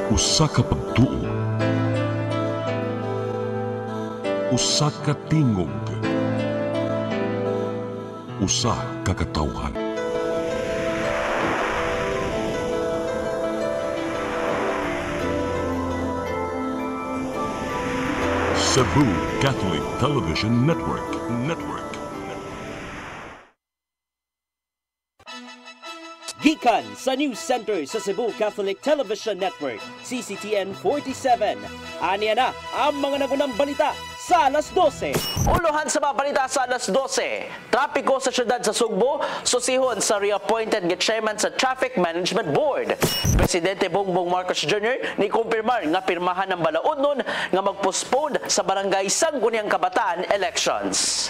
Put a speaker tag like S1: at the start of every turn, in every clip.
S1: Usa ka pagtuo, usa ka tingog, usa ka katawhan. Cebu Catholic Television Network.
S2: Gikan sa News Center sa Cebu Catholic Television Network, CCTN 47. Aniya na ang mga nagunang balita sa alas 12.
S3: Uluhan sa mga balita sa alas 12. Trapiko sa syudad sa Sugbo, susihon sa reappointed chairman sa Traffic Management Board. Presidente Bongbong Marcos Jr. ni kumpirmar nga pirmahan ng balaod nun nga mag-postpone sa barangay Sangguniang Kabataan elections.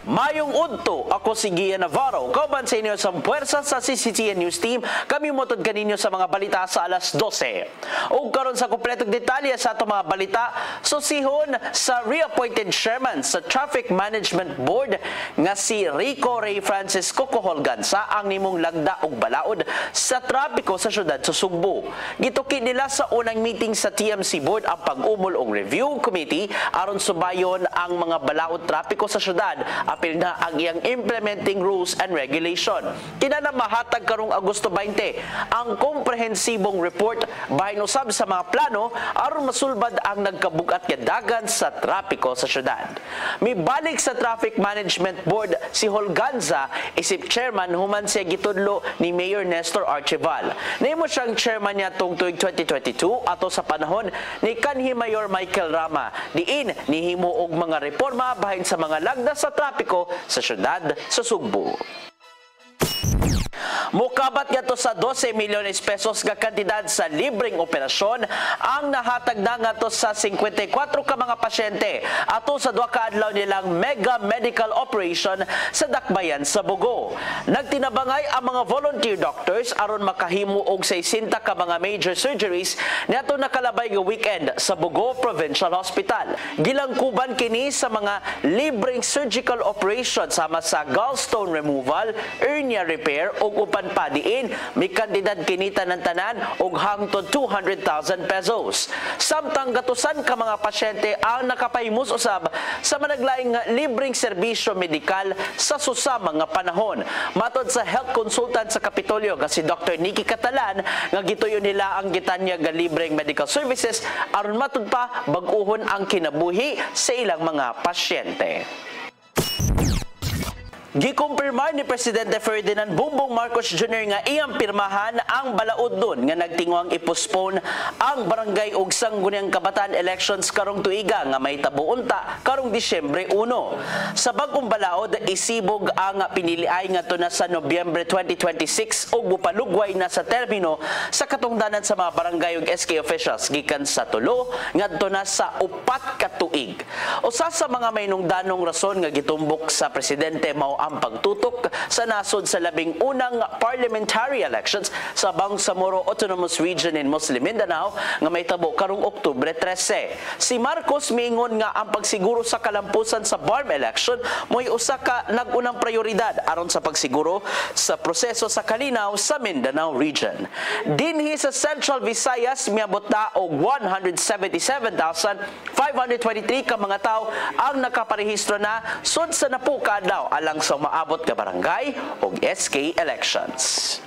S3: Mayong udto, ako si Gia Navarro. Kauban sa inyo sa puwersa sa CCTN News Team, kami mutod kaninyo sa mga balita sa alas 12. O karon sa kumpletong detalye sa itong mga balita, susihon sa reappointed chairman sa Traffic Management Board nga si Rico Ray Francisco Coholganza ang nimong lagda og balaod sa trapiko sa syudad sa Sugbo. Gituki nila sa unang meeting sa TMC Board ang pag-umol og review committee aron subayon ang mga balaod trapiko sa syudad. Apil na ang iyang implementing rules and regulation. Kinana mahatag karong Agosto 20 ang komprehensibong report bahin usab sa mga plano aron masulbad ang nagkabugat nga dagan sa trapiko sa syudad. Mibalik sa Traffic Management Board si Holganza isip chairman human siya gitudlo ni Mayor Nestor Archival. Nimo siyang chairman niya tong tuig 2022 ato sa panahon ni kanhi Mayor Michael Rama. Diin nihimo og mga reforma bahin sa mga lagda sa trapiko sa syudad sa Sugbo. Mukabat nga to sa 12 milyones pesos nga kantidad sa libreng operasyon ang nahatag na nga to sa 54 ka mga pasyente ato sa duha ka adlaw nilang mega medical operation sa Dakbayan sa Bogo. Nagtinabangay ang mga volunteer doctors aron makahimo og 60 ka mga major surgeries niadto nakalabay nga weekend sa Bogo Provincial Hospital. Gilangkuban kini sa mga libreng surgical operation sama sa gallstone removal, hernia repair ug upan pa diin may kantidad kinita ng tanan og hangtod 200,000 pesos. Samtang gatusan ka mga pasyente ang nakapahimus usab sa managlaing libreng serbisyo medikal sa susama nga panahon. Matod sa health consultant sa Kapitolyo nga si Dr. Nikki Catalan nga gituyo nila ang gitanya nga libreng medical services aron matud pa bag-uhon ang kinabuhi sa ilang mga pasyente. Gikumpirmar ni Presidente Ferdinand Bongbong Marcos Jr. nga iyang pirmahan ang balaod nun nga nagtingwang ipostpone ang barangay ug Sangguniang Kabataan elections karong tuiga nga may tabuunta karong Disyembre 1. Sa bagong balaod isibog ang piniliay nga to na sa Nobyembre 2026 ug mupalugway na sa termino sa katungdanan sa mga barangay ug SK officials gikan sa 3 ngadto na sa 4 ka tuig. Usa sa mga mainungdanong rason nga gitumbok sa presidente mao ang pagtutok sa nasod sa labing unang parliamentary elections sa Bangsamoro Autonomous Region in Muslim Mindanao nga may tabo karong Oktubre 13. Si Marcos miingon nga ang pagsiguro sa kalampusan sa BARM election mo'y usa ka nagunang prioridad aron sa pagsiguro sa proseso sa kalinaw sa Mindanao region. Dinhi sa Central Visayas miabot na og 177,523 ka mga tao ang nakaparehistro na sud sa napuka daw alang sa maabot ka barangay o SK elections.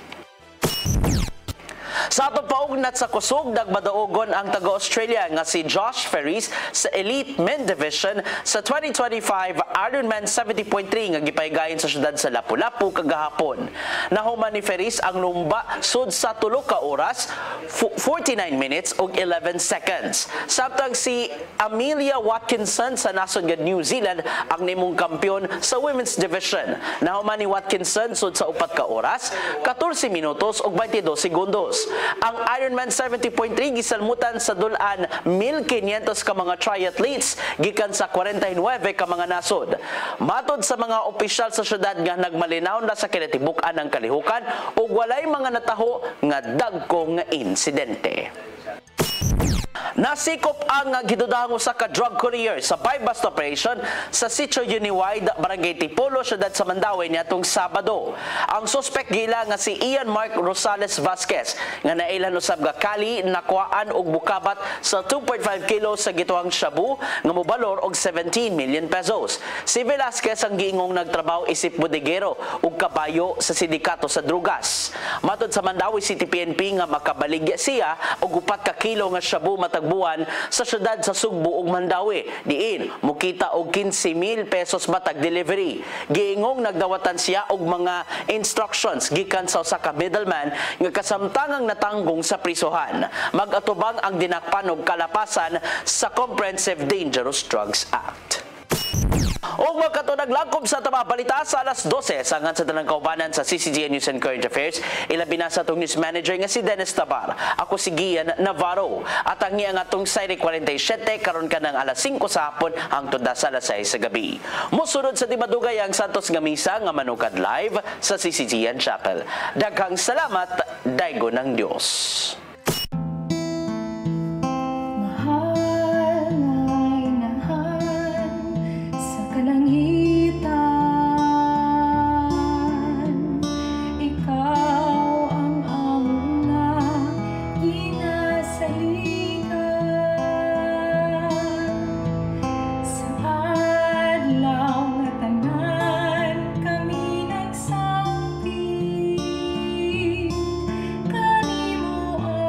S3: Sa atong paugnat sa kusog, nagmadaugon ang taga-Australia nga si Josh Ferris sa Elite Men Division sa 2025 Ironman 70.3 nga gipaygayon sa syudad sa Lapu-Lapu kagahapon. Nahuman ni Ferris ang lumba sud sa 3 ka oras, 49 minutes ug 11 seconds. Samtang si Amelia Watkinson sa nasod nga New Zealand ang nimong kampyon sa Women's Division. Nahuman ni Watkinson sud sa 4 ka oras, 14 minutos ug 22 segundos. Ang Ironman 70.3 gisalmutan sa dulan 1,500 ka mga triathletes gikan sa 49 ka mga nasod. Matod sa mga opisyal sa syudad nga nagmalinaw na sa kinatibuk-an ng kalihukan ug walay mga nataho nga dagko nga insidente. Nasikop ang gidudahang usa ka drug courier sa buy-bust operation sa Sitio Uniwide, Barangay Tipolo, siyudad sa Mandawi niadtong Sabado. Ang suspect gila nga si Ian Mark Rosales Vasquez nga nailhan usab nga kali, nakuhaan og bukabat sa 2.5 kilo sa gituang shabu nga mobalor og 17 million pesos. Si Velasquez ang giingong nagtrabaho isip bodegero ug kabayo sa sindikato sa drugas. Matod sa Mandawi City PNP nga makabaligya siya og 4 ka kilo nga shabu matag buwan sa syudad sa Sugbo ug Mandawi. Diin mukita og 15,000 pesos matag delivery. Giingong nagdawatan siya og mga instructions gikan sa usa ka middleman nga kasamtangang natanggong sa prisohan. Mag-atubang ang dinakpan og kalapasan sa Comprehensive Dangerous Drugs Act. O magkatunag langkob sa tama balita sa alas 12 sangan sa tanang kaubanan sa CCTN News and Current Affairs. Ilabi na sa atong news manager nga si Dennis Tabar. Ako si Gian Navarro. At ang nga atong Sayre 47 karon ka ng alas 5 sa hapon hangtod sa alas 6 sa gabi. Musunod sa Dimadugay ang Santos nga misa nga manukad live sa CCTN Chapel. Daghang salamat, daygo ng Dios.
S4: Kanimo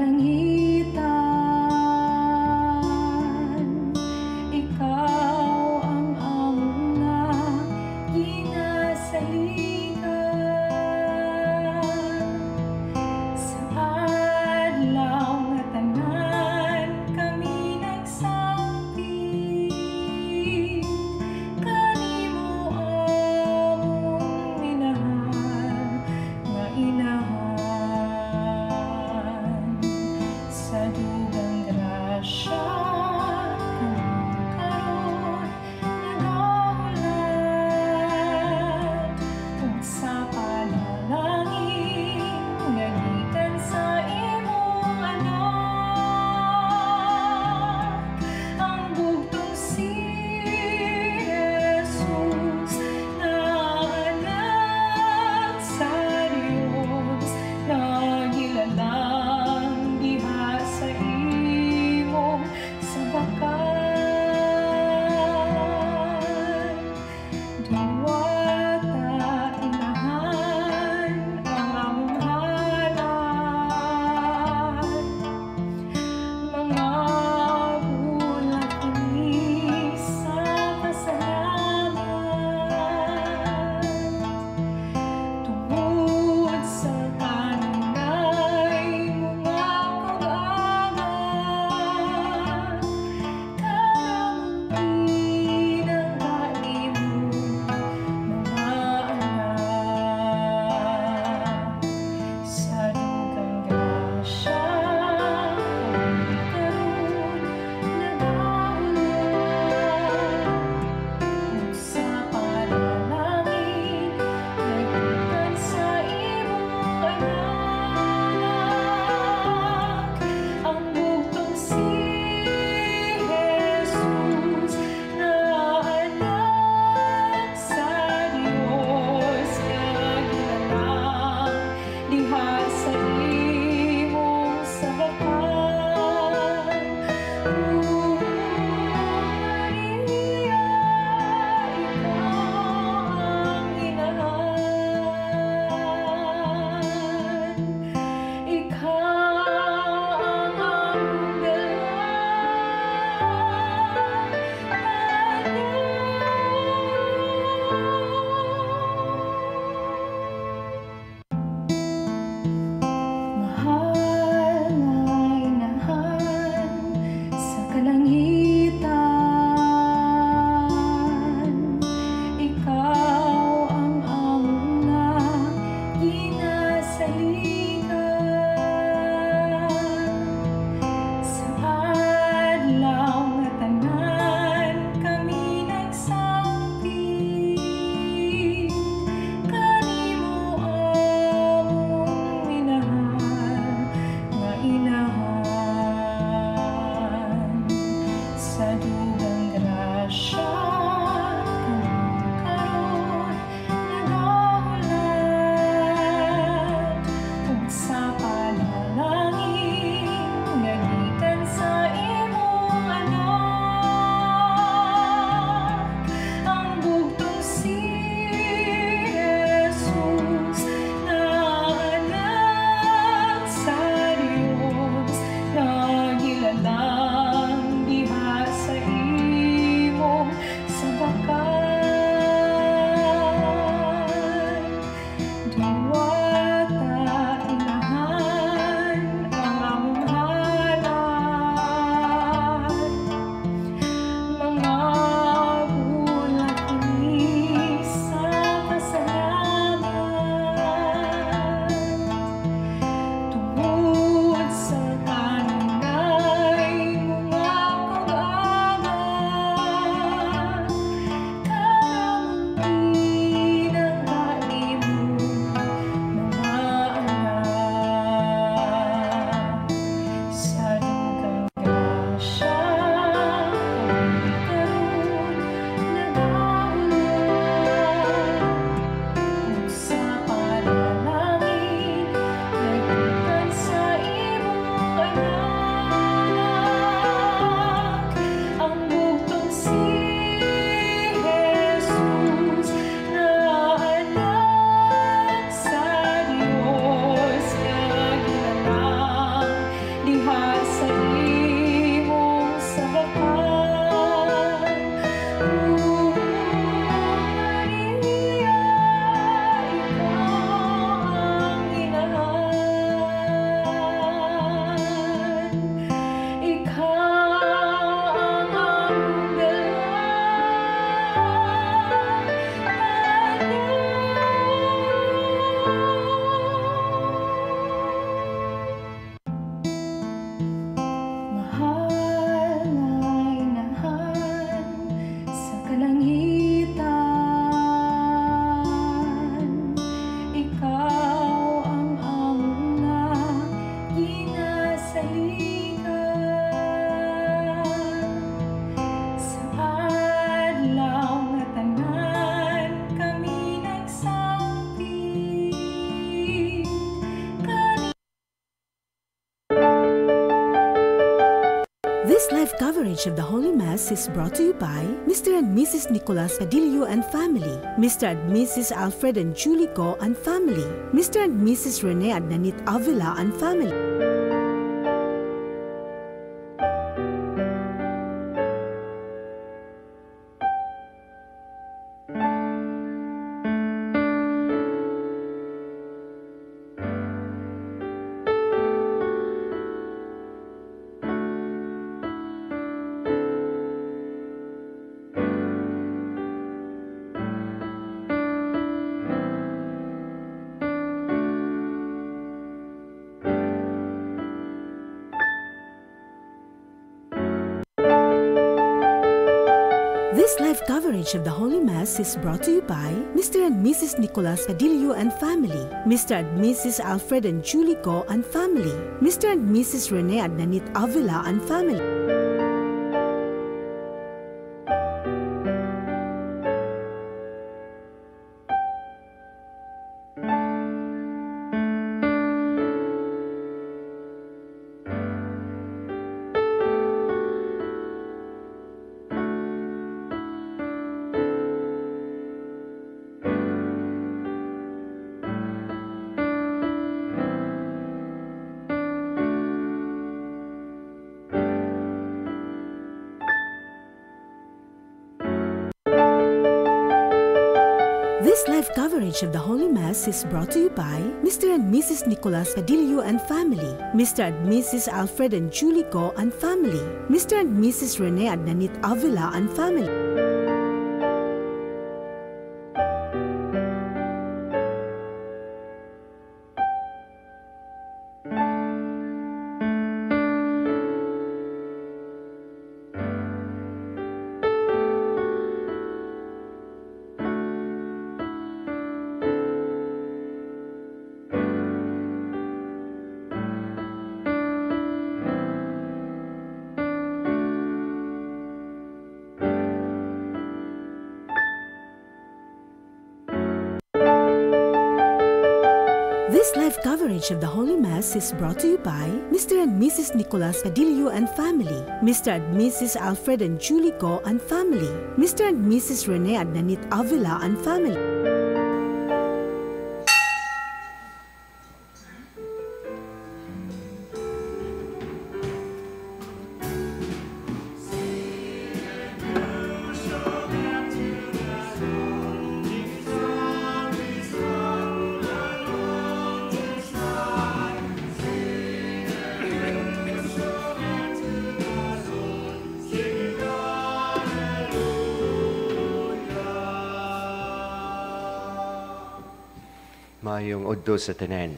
S4: kalangitan, ikaw ang among nga ginasalikan. Sa adlaw nga tanan kami nagsangkit, kanimo among minahal nga inahan sa dulo. diha sa imong sarapan. Maria, ikaw ang inahan. Ikaw ang among mahal na inahan sa kalangitan. Ikaw ang among ginasaligan. Sa adlaw nga tanan kami nagsangpit.
S5: This live coverage of the Holy Mass is brought to you by Mr. and Mrs. Nicolas Padillo and family, Mr. and Mrs. Alfred and Julie Go and family, Mr. and Mrs. Rene and Nanit Avila and family. This live coverage of the Holy Mass is brought to you by Mr. and Mrs. Nicolas Padillo and family, Mr. and Mrs. Alfred and Julie Go and family, Mr. and Mrs. Rene and Nanit Avila and family. This live coverage of the Holy Mass is brought to you by Mr. and Mrs. Nicolas Padillo and family, Mr. and Mrs. Alfred and Julie Go and family, Mr. and Mrs. Rene and Nanit Avila and family. This live coverage of the Holy Mass is brought to you by Mr. and Mrs. Nicolas Padillo and family, Mr. and Mrs. Alfred and Julie Go and family, Mr. and Mrs. Rene and Nanit Avila and family.
S6: Mayong Udto sa Tanan.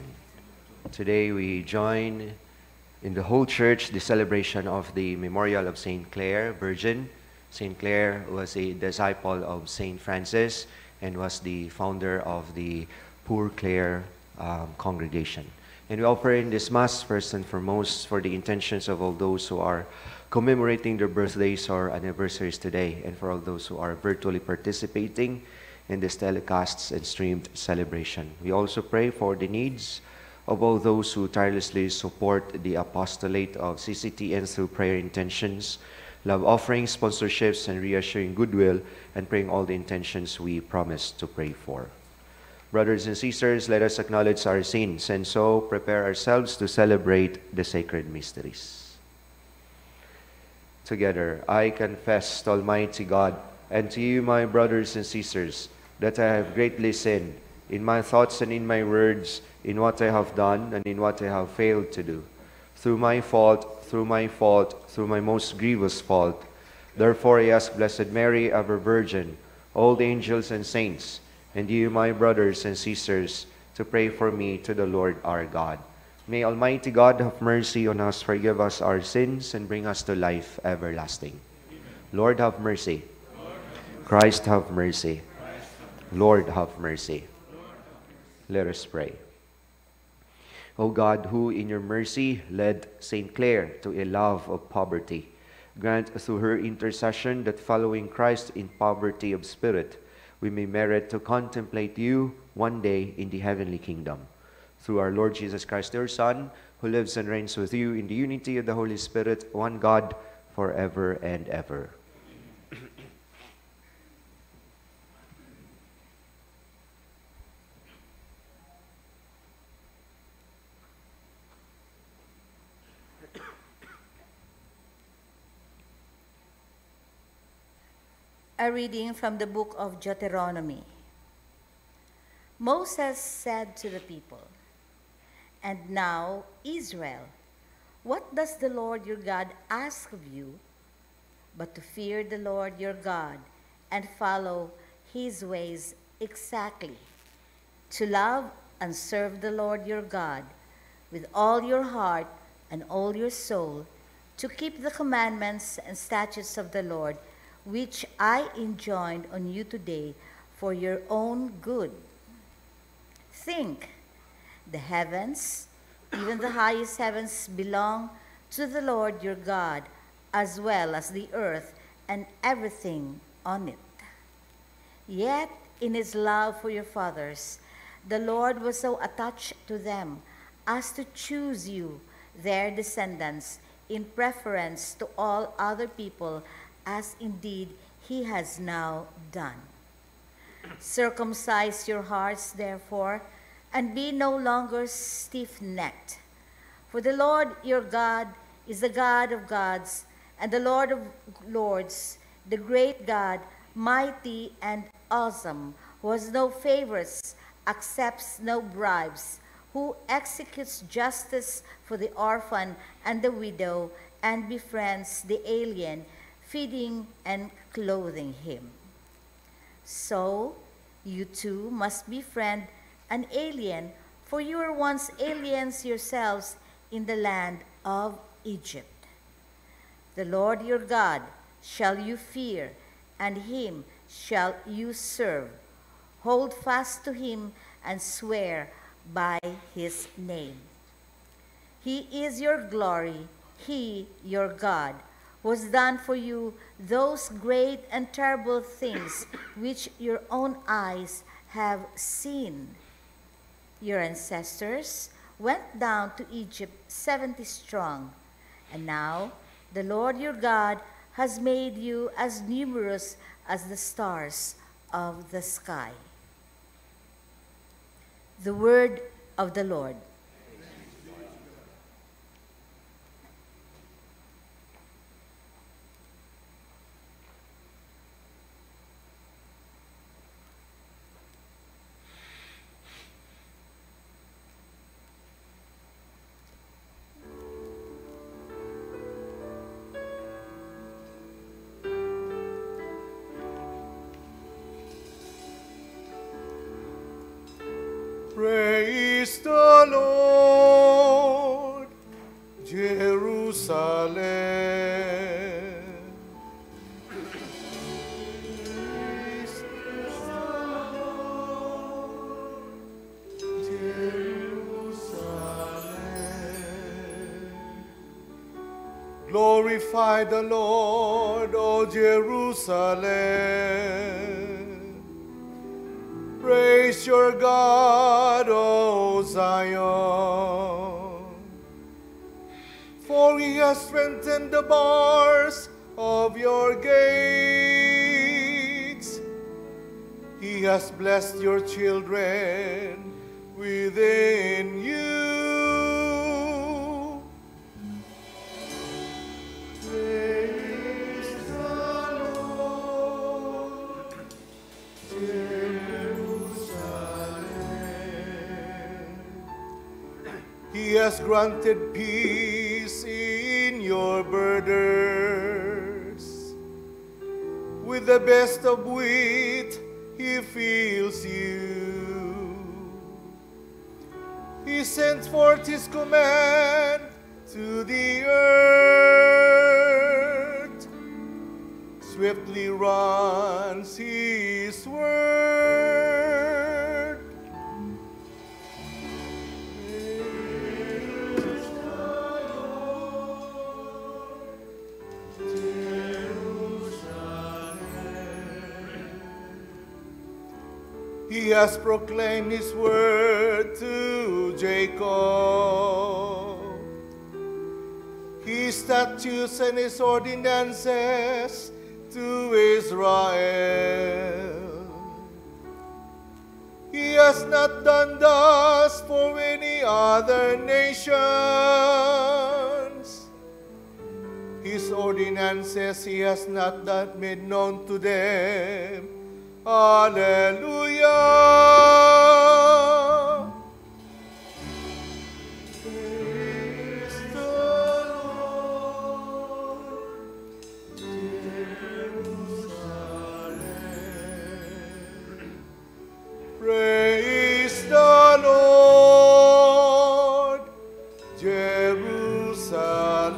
S6: Today we join in the whole church the celebration of the memorial of Saint Clare, Virgin. Saint Clare was a disciple of Saint Francis and was the founder of the Poor Clare congregation. And we offer in this Mass first and foremost for the intentions of all those who are commemorating their birthdays or anniversaries today, and for all those who are virtually participating in this telecasts and streamed celebration. We also pray for the needs of all those who tirelessly support the apostolate of CCTN through prayer intentions, love offerings, sponsorships, and reassuring goodwill, and praying all the intentions we promise to pray for. Brothers and sisters, let us acknowledge our sins and so prepare ourselves to celebrate the sacred mysteries. Together, I confess to Almighty God and to you, my brothers and sisters, that I have greatly sinned in my thoughts and in my words, in what I have done and in what I have failed to do. Through my fault, through my most grievous fault. Therefore I ask Blessed Mary, ever Virgin, all the angels and saints, and you, my brothers and sisters, to pray for me to the Lord our God. May Almighty God have mercy on us, forgive us our sins, and bring us to life everlasting. Lord, have mercy. Christ, have mercy. Lord, have mercy. Let us pray. O God, who in your mercy led St. Clare to a love of poverty, grant through her intercession that following Christ in poverty of spirit, we may merit to contemplate you one day in the heavenly kingdom. Through our Lord Jesus Christ, your Son, who lives and reigns with you in the unity of the Holy Spirit, one God, forever and ever.
S7: A reading from the book of Deuteronomy. Moses said to the people, "And now, Israel, what does the Lord your God ask of you, but to fear the Lord your God and follow his ways exactly, to love and serve the Lord your God with all your heart and all your soul, to keep the commandments and statutes of the Lord, which I enjoined on you today for your own good. Think, the heavens, even the highest heavens, belong to the Lord your God, as well as the earth and everything on it. Yet, in his love for your fathers, the Lord was so attached to them as to choose you, their descendants, in preference to all other people, as indeed he has now done. Circumcise your hearts, therefore, and be no longer stiff-necked. For the Lord your God is the God of gods and the Lord of lords, the great God, mighty and awesome, who has no favorites, accepts no bribes, who executes justice for the orphan and the widow, and befriends the alien, feeding and clothing him. So you too must befriend an alien, for you were once aliens yourselves in the land of Egypt. The Lord your God shall you fear, and him shall you serve. Hold fast to him and swear by his name. He is your glory, he your God, who has done for you those great and terrible things which your own eyes have seen. Your ancestors went down to Egypt 70 strong, and now the Lord your God has made you as numerous as the stars of the sky. The word of the Lord.
S8: Praise the Lord, Jerusalem. Praise the Lord, Jerusalem. Glorify the Lord, O Jerusalem. Praise your God, O Zion. For he has strengthened the bars of your gates. He has blessed your children within you. Praise the Lord, Jerusalem. He has granted peace in your borders. With the best of wit, He fills you. He sends forth His command to the earth. Swiftly runs His word. Praise the Lord, Jerusalem. He has proclaimed His word to Jacob, His statutes and His ordinances to Israel. He has not done thus for any other nations. His ordinances He has not made known to them. Hallelujah! Praise the Lord, Jerusalem. Praise the Lord, Jerusalem.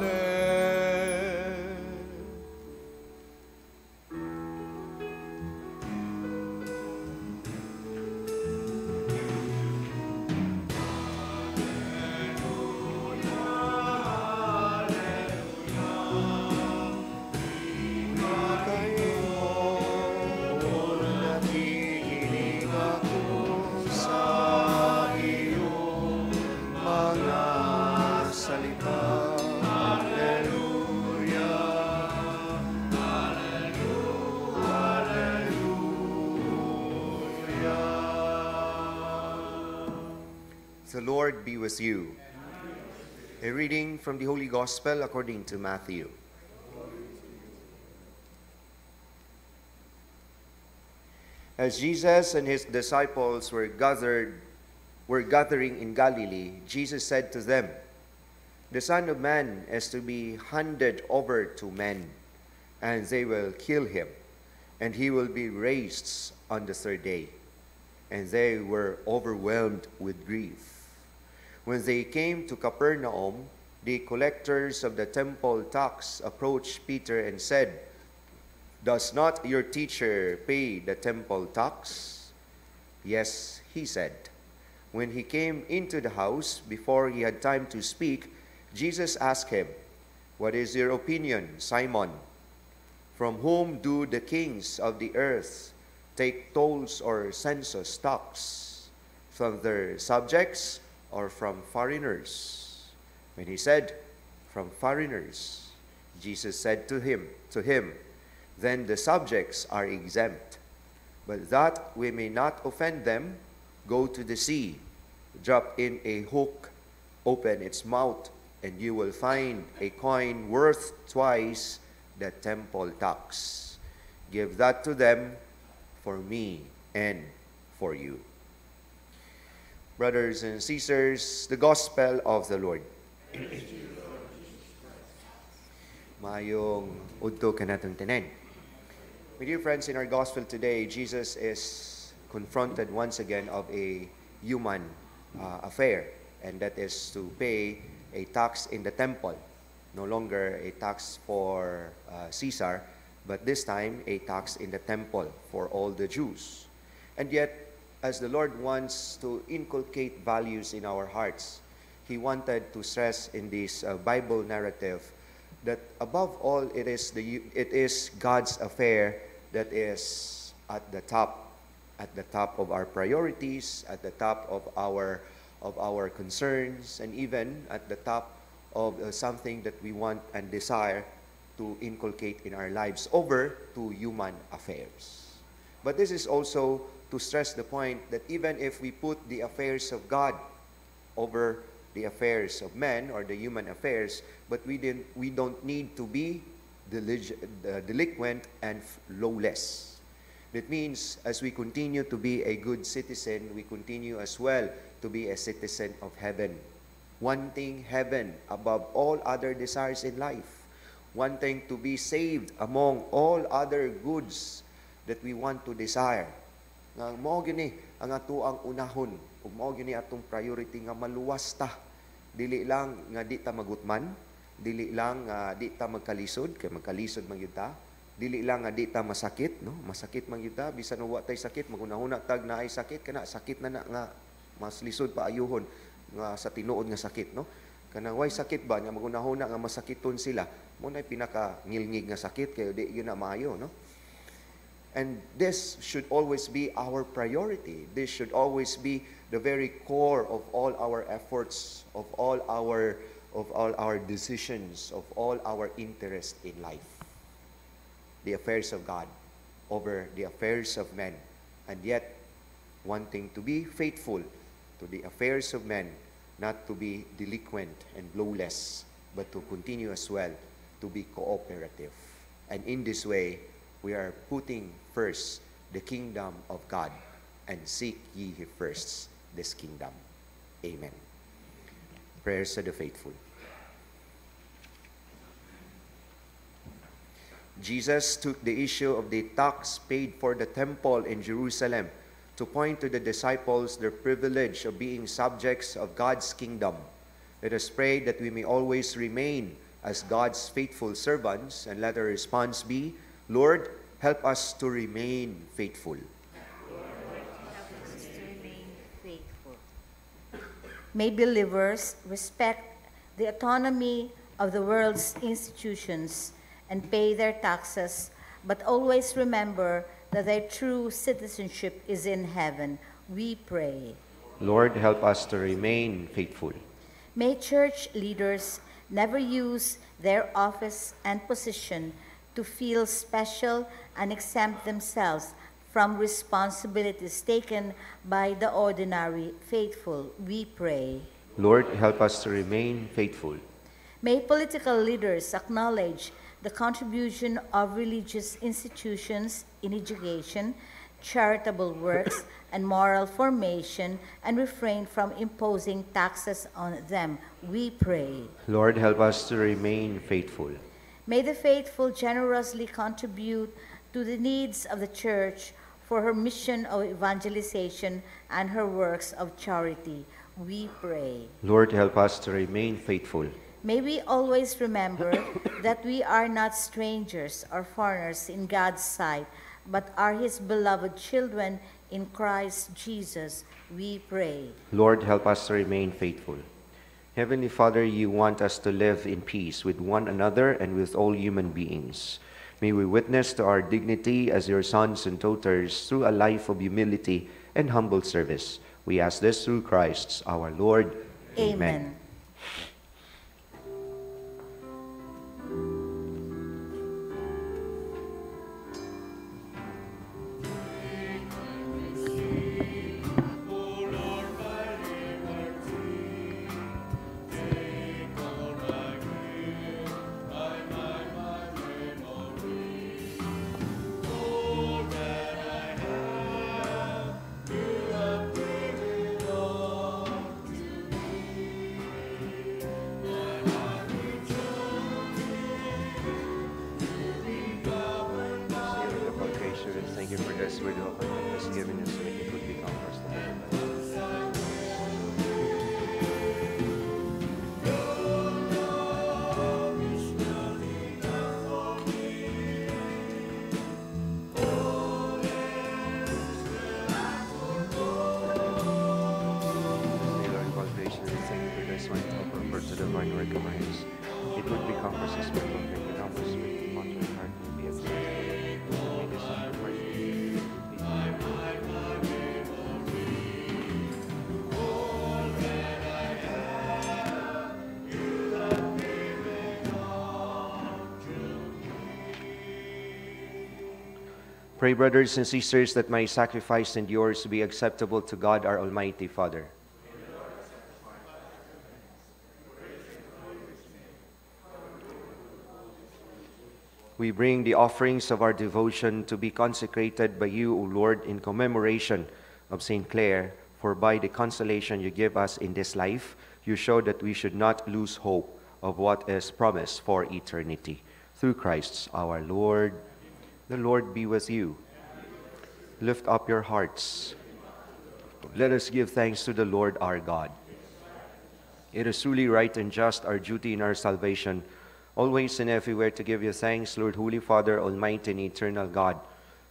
S6: The Lord be with you. A reading from the Holy Gospel according to Matthew. As Jesus and his disciples were gathering in Galilee, Jesus said to them, "The Son of Man is to be handed over to men, and they will kill him, and he will be raised on the third day." And they were overwhelmed with grief. When they came to Capernaum, the collectors of the temple tax approached Peter and said, "Does not your teacher pay the temple tax?" "Yes," he said. When he came into the house, before he had time to speak, Jesus asked him, "What is your opinion, Simon? From whom do the kings of the earth take tolls or census tax? From their subjects or from foreigners?" When he said, "From foreigners," Jesus said to him, "Then the subjects are exempt. But that we may not offend them, go to the sea, drop in a hook, open its mouth, and you will find a coin worth twice the temple tax. Give that to them for me and for you." Brothers and sisters, the Gospel of the Lord. Mayong udto kanatong tanan. My dear friends, in our Gospel today, Jesus is confronted once again of a human affair, and that is to pay a tax in the temple. No longer a tax for Caesar, but this time a tax in the temple for all the Jews. And yet, as the Lord wants to inculcate values in our hearts, He wanted to stress in this Bible narrative that above all, it is God's affair that is at the top of our priorities, at the top of our concerns, and even at the top of something that we want and desire to inculcate in our lives over to human affairs. But this is also to stress the point that even if we put the affairs of God over the affairs of men or the human affairs, but we don't need to be delinquent and lawless. That means as we continue to be a good citizen, we continue as well to be a citizen of heaven, wanting heaven above all other desires in life, wanting to be saved among all other goods that we want to desire. Nga mao gini ang atuang unahon ug mao gini atong priority nga maluwas ta. Dili lang nga di ta magutman, dili lang nga di ta magkalisod kay magkalisod man gyud ta. Dili lang nga di ta masakit, no? Masakit man gyud ta bisan wa tay sakit, magunahuna tag naay sakit kana sakit na nga mas lisod pa ayuhon nga sa tinuod nga sakit, no? Kanang way sakit ba nga magunahuna nga masakiton sila, mo nay pinaka ngilngig nga sakit kay di gyud na maayo, no? And this should always be our priority. This should always be the very core of all our efforts, of all our decisions, of all our interest in life. The affairs of God over the affairs of men, and yet wanting to be faithful to the affairs of men, not to be delinquent and lawless, but to continue as well to be cooperative. And in this way, we are putting first the kingdom of God, and seek ye first this kingdom. Amen. Prayers of the faithful. Jesus took the issue of the tax paid for the temple in Jerusalem to point to the disciples their privilege of being subjects of God's kingdom. Let us pray that we may always remain as God's faithful servants, and let our response be, Lord, help us to remain faithful.
S7: May believers respect the autonomy of the world's institutions and pay their taxes, but always remember that their true citizenship is in heaven. We pray.
S6: Lord, help us to remain faithful.
S7: May church leaders never use their office and position to feel special and exempt themselves from responsibilities taken by the ordinary faithful. We pray.
S6: Lord, help us to remain faithful.
S7: May political leaders acknowledge the contribution of religious institutions in education, charitable works, and moral formation, and refrain from imposing taxes on them. We pray.
S6: Lord, help us to remain faithful.
S7: May the faithful generously contribute to the needs of the Church for her mission of evangelization and her works of charity. We pray.
S6: Lord, help us to remain faithful.
S7: May we always remember that we are not strangers or foreigners in God's sight, but are His beloved children in Christ Jesus. We pray.
S6: Lord, help us to remain faithful. Heavenly Father, you want us to live in peace with one another and with all human beings. May we witness to our dignity as your sons and daughters through a life of humility and humble service. We ask this through Christ our Lord.
S7: Amen.
S6: Thank you for this word of God has given us, so it would become ours. To the divine work of our hands. It would become us as well, and help us with the contrite heart will be accepted. May this sacrifice be Pray, brothers and sisters, that my sacrifice and yours be acceptable to God, our Almighty Father. We bring the offerings of our devotion to be consecrated by you, O Lord, in commemoration of St. Clare, for by the consolation you give us in this life, you show that we should not lose hope of what is promised for eternity. Through Christ our Lord. The Lord be with you. Lift up your hearts. Let us give thanks to the Lord our God. It is truly right and just, our duty in our salvation, always and everywhere to give you thanks, Lord, Holy Father, Almighty and Eternal God.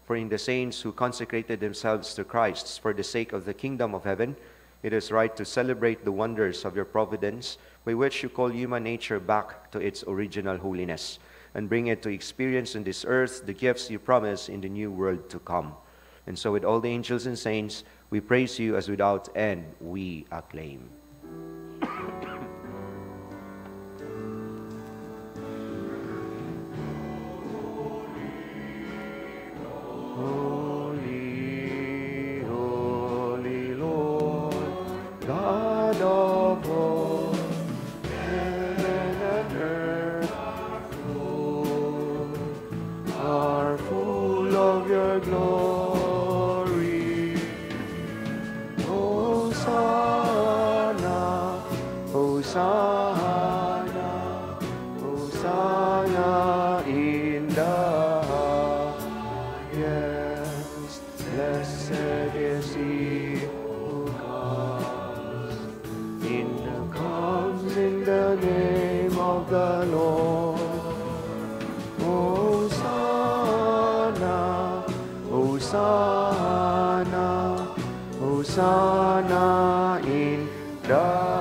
S6: For in the saints who consecrated themselves to Christ for the sake of the kingdom of heaven, it is right to celebrate the wonders of your providence, by which you call human nature back to its original holiness, and bring it to experience on this earth the gifts you promise in the new world to come. And so with all the angels and saints, we praise you as without end we acclaim. Holy, holy Lord, God of all, heaven and earth are full of your glory. Hosanna, Hosanna, Hosanna in the highest. Blessed is he who comes in the name of the Lord. Hosanna, Hosanna, Hosanna in the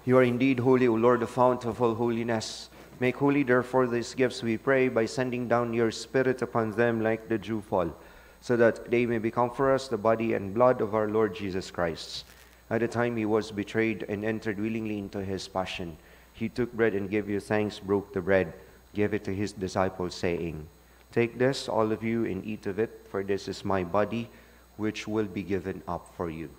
S6: You are indeed holy, O Lord, the fount of all holiness. Make holy, therefore, these gifts, we pray, by sending down your Spirit upon them like the dewfall, so that they may become for us the body and blood of our Lord Jesus Christ. At the time he was betrayed and entered willingly into his passion, he took bread and gave you thanks, broke the bread, gave it to his disciples, saying, Take this, all of you, and eat of it, for this is my body, which will be given up for you.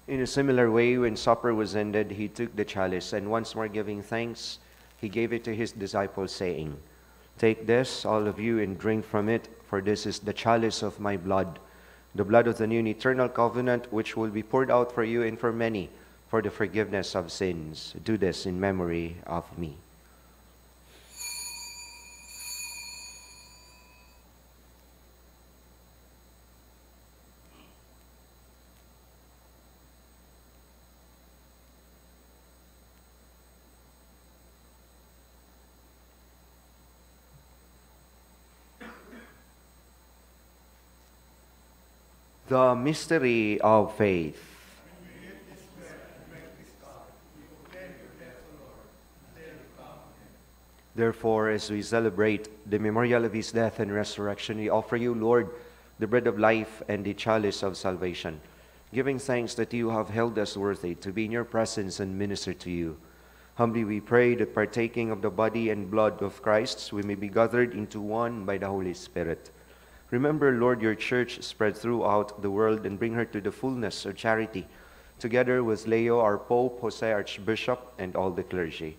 S6: In a similar way, when supper was ended, he took the chalice, and once more giving thanks, he gave it to his disciples, saying, Take this, all of you, and drink from it, for this is the chalice of my blood, the blood of the new and eternal covenant, which will be poured out for you and for many, for the forgiveness of sins. Do this in memory of me. The mystery of faith. Therefore, as we celebrate the memorial of his death and resurrection, we offer you, Lord, the bread of life and the chalice of salvation, giving thanks that you have held us worthy to be in your presence and minister to you. Humbly we pray that partaking of the body and blood of Christ, we may be gathered into one by the Holy Spirit. Remember, Lord, your church spread throughout the world, and bring her to the fullness of charity, together with Leo, our Pope, Jose, Archbishop, and all the clergy.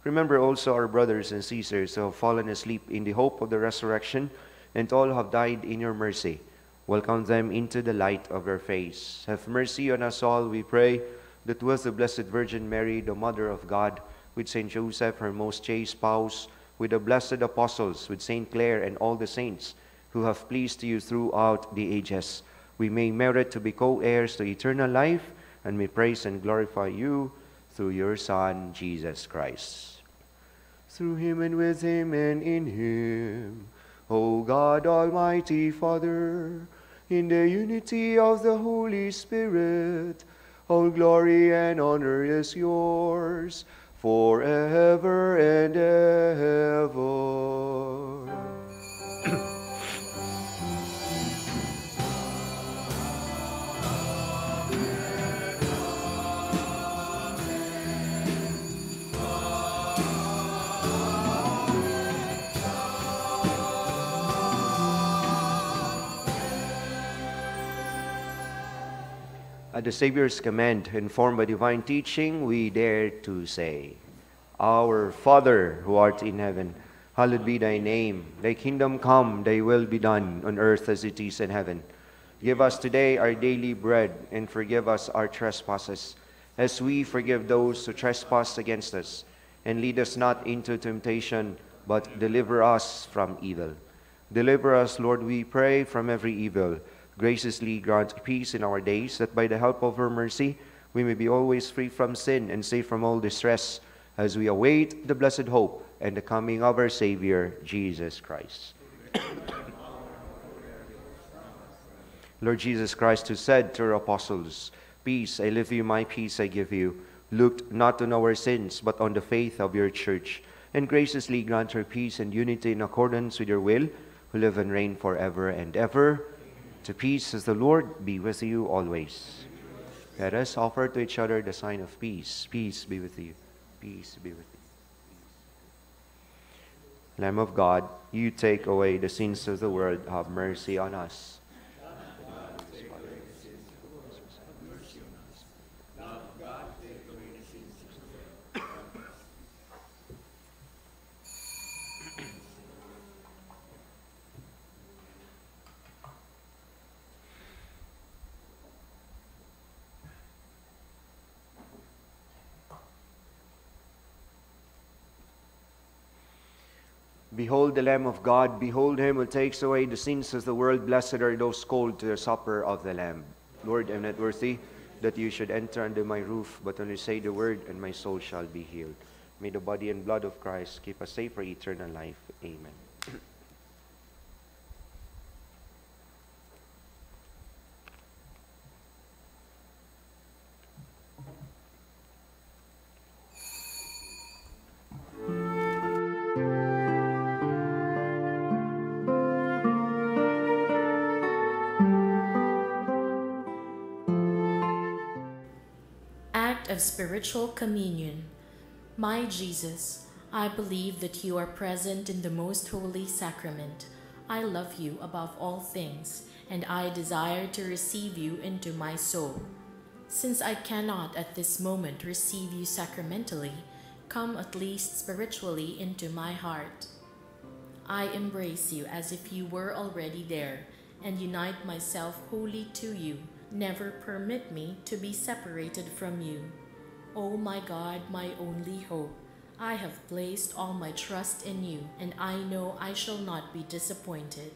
S6: Remember also our brothers and sisters who have fallen asleep in the hope of the resurrection, and all have died in your mercy. Welcome them into the light of your face. Have mercy on us all, we pray, that with the Blessed Virgin Mary, the Mother of God, with Saint Joseph, her most chaste spouse, with the blessed apostles, with Saint Clare and all the saints, who have pleased you throughout the ages, we may merit to be co-heirs to eternal life, and may praise and glorify you through your Son, Jesus Christ. Through him and with him and in him, O God, Almighty Father, in the unity of the Holy Spirit, all glory and honor is yours forever and ever. At the Savior's command, informed by divine teaching, we dare to say, Our Father, who art in heaven, hallowed be thy name. Thy kingdom come, thy will be done, on earth as it is in heaven. Give us today our daily bread, and forgive us our trespasses, as we forgive those who trespass against us. And lead us not into temptation, but deliver us from evil. Deliver us, Lord, we pray, from every evil. Graciously grant peace in our days, that by the help of her mercy we may be always free from sin and safe from all distress, as we await the blessed hope and the coming of our Savior, Jesus Christ. Lord Jesus Christ, who said to our apostles, Peace I leave you, my peace I give you, looked not on our sins, but on the faith of your church, and graciously grant her peace and unity in accordance with your will, who live and reign forever and ever. To peace as the Lord be with you always. Let us offer to each other the sign of peace. Peace be with you. Peace be with you. Lamb of God, you take away the sins of the world. Have mercy on us. Behold the Lamb of God, behold him who takes away the sins of the world. Blessed are those called to the supper of the Lamb. Lord, I am not worthy that you should enter under my roof, but only say the word, and my soul shall be healed. May the body and blood of Christ keep us safe for eternal life. Amen.
S9: Of spiritual communion. My Jesus, I believe that you are present in the most holy sacrament. I love you above all things, and I desire to receive you into my soul. Since I cannot at this moment receive you sacramentally, come at least spiritually into my heart. I embrace you as if you were already there, and unite myself wholly to you. Never permit me to be separated from you. O my God, my only hope, I have placed all my trust in you, and I know I shall not be disappointed.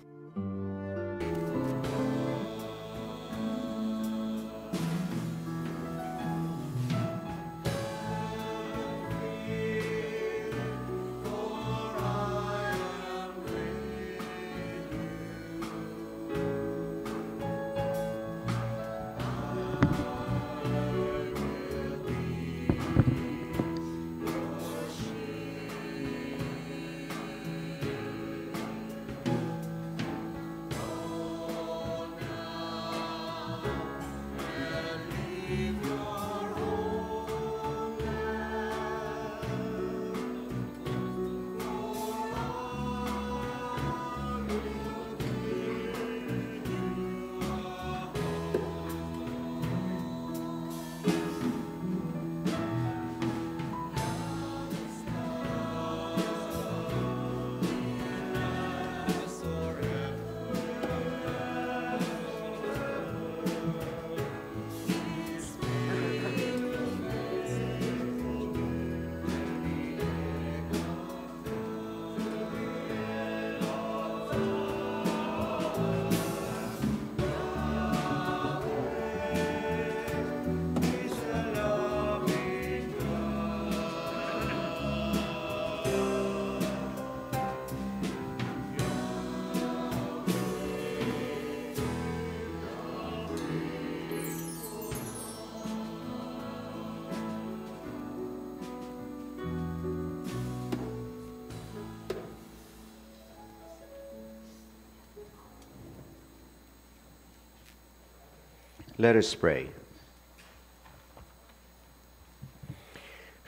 S6: Let us pray.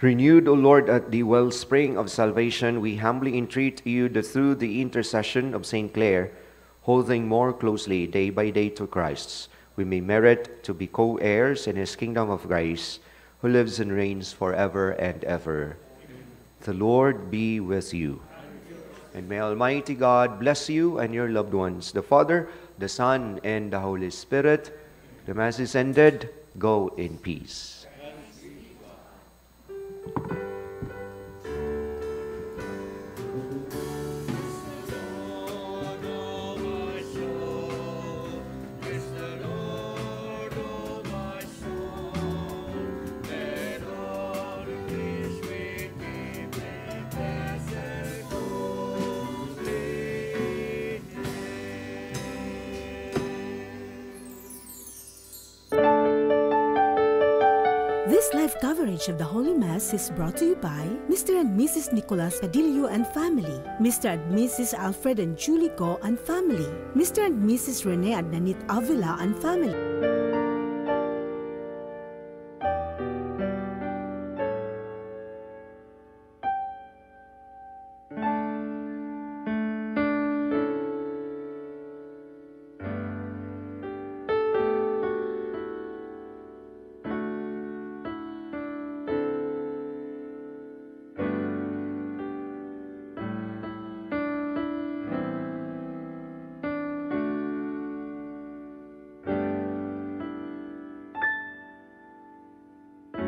S6: Renewed, O Lord, at the wellspring of salvation, we humbly entreat you that through the intercession of St. Clare, holding more closely day by day to Christ, we may merit to be co-heirs in his kingdom of grace, who lives and reigns forever and ever. The Lord be with you. And may Almighty God bless you and your loved ones, the Father, the Son, and the Holy Spirit. The Mass is ended. Go in peace.
S5: This live coverage of the Holy Mass is brought to you by Mr. and Mrs. Nicolas Padillo and family, Mr. and Mrs. Alfred and Julie Go and family, Mr. and Mrs. Rene and Nanit Avila and family.